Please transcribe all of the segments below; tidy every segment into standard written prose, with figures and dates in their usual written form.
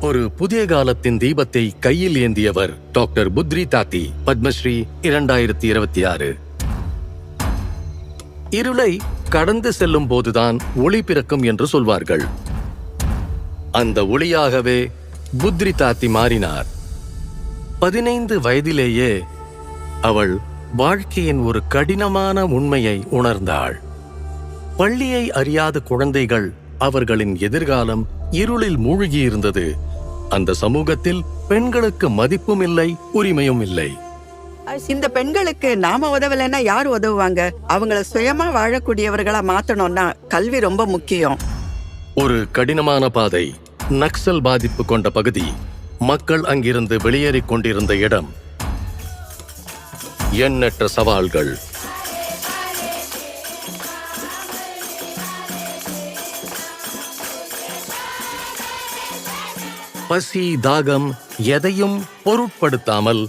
ஒரு புதிய காலத்தின் தீபத்தை கையில் ஏந்தியவர் டாக்டர் புத்ரி தாத்தி, பத்மஸ்ரீ 2026. இருளை கடந்து செல்லும் போதுதான் ஒளி பிறக்கும் என்று சொல்வார்கள். அந்த ஒளியாகவே புத்ரி தாத்தி மாறினார். 15 வயதிலேயே அவள் வாழ்க்கையின் ஒரு கடினமான உண்மையை உணர்ந்தாள். பள்ளியை அறியாத குழந்தைகள், அவர்களின் எதிர்காலம் இருளில் மூழ்கியிருந்தது. அந்த சமூகத்தில் பெண்களுக்கு மதிப்பும் இல்லை, உரிமையும் இல்லை. இந்த பெண்களுக்கு நாம உதவலைன்னா யார் உதவுவாங்க? அவங்கள சுயமா வாழக்கூடியவர்களா மாத்தணும்னா கல்வி ரொம்ப முக்கியம். ஒரு கடினமான பாதை, நக்சல் பாதிப்பு கொண்ட பகுதி, மக்கள் அங்கிருந்து வெளியேறிக் கொண்டிருந்த இடம், எண்ணற்ற சவால்கள். பசி, தாகம் எதையும் பொருட்படுத்தாமல்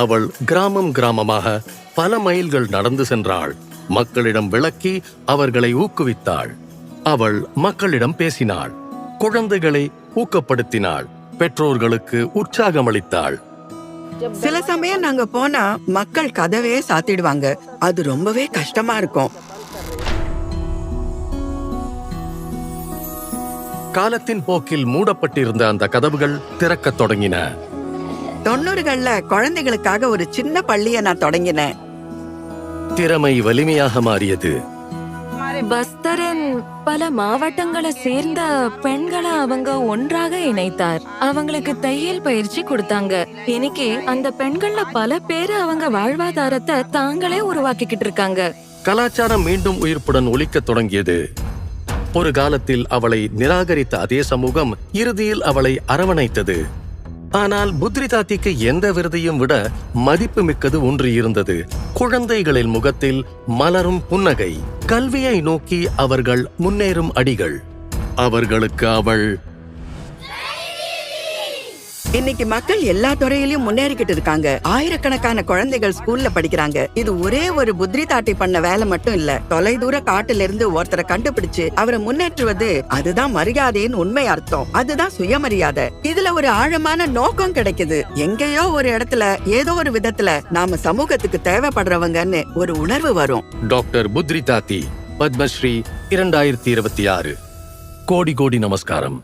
அவள் கிராமமாக பல மைல்கள் நடந்து சென்றாள். மக்களிடம் விளக்கி அவர்களை ஊக்குவித்தாள். அவள் மக்களிடம் பேசினாள், குழந்தைகளை ஊக்கப்படுத்தினாள், பெற்றோர்களுக்கு உற்சாகமளித்தாள். சில சமயம் நாங்க போனா மக்கள் கதவே சாத்திடுவாங்க. அது ரொம்பவே கஷ்டமா இருக்கும். காலத்தின் போக்கில் மூடப்பட்டிருந்த அந்த கதவுகள் திறக்கத் தொடங்கின. 90கள்ல குழந்தைகளுக்காக ஒரு சின்ன பள்ளியை நான் தொடங்கினேன். திறமை வலிமையாக மாறியது. பஸ்தரின் பல மாவட்டங்களை சேர்ந்த பெண்களை அவங்க ஒன்றாக இணைத்தார். அவங்களுக்கு தையல் பயிற்சி கொடுத்தாங்க. இன்னைக்கு அந்த பெண்கள்ல பல பேரு அவங்க வாழ்வாதாரத்தை தாங்களே உருவாக்கிக்கிட்டு இருக்காங்க. கலாச்சாரம் மீண்டும் உயிர்ப்புடன் ஒலிக்கத் தொடங்கியது. ஒரு காலத்தில் அவளை நிராகரித்த அதே சமூகம் இறுதியில் அவளை அரவணைத்தது. ஆனால் புத்ரி தாத்திக்கு எந்த விருதையும் விட மதிப்பு மிக்கது ஒன்று இருந்தது. குழந்தைகளின் முகத்தில் மலரும் புன்னகை, கல்வியை நோக்கி அவர்கள் முன்னேறும் அடிகள். அவர்களுக்கு அவள். இன்னைக்கு மக்கள் எல்லா துறையிலயும் முன்னேறிக்கிட்டு இருக்காங்க. ஆயிரக்கணக்கான குழந்தைகள் ஸ்கூல்ல படிக்கிறாங்க. இது ஒரே ஒரு புத்ரி தாட்டி பண்ண வேலை மட்டும் இல்ல. தொலைதூர காட்டுல இருந்து ஒருத்தரை கண்டுபிடிச்சு அவரை முன்னேற்றுவது, அதுதான் மரியாதையின் உண்மை அர்த்தம். அதுதான் சுயமரியாதை. இதுல ஒரு ஆழமான நோக்கம் கிடைக்குது. எங்கேயோ ஒரு இடத்துல ஏதோ ஒரு விதத்துல நாம சமூகத்துக்கு தேவைப்படுறவங்கன்னு ஒரு உணர்வு வரும். டாக்டர் புத்ரி தாத்தி, பத்மஸ்ரீ 2026. கோடி கோடி நமஸ்காரம்.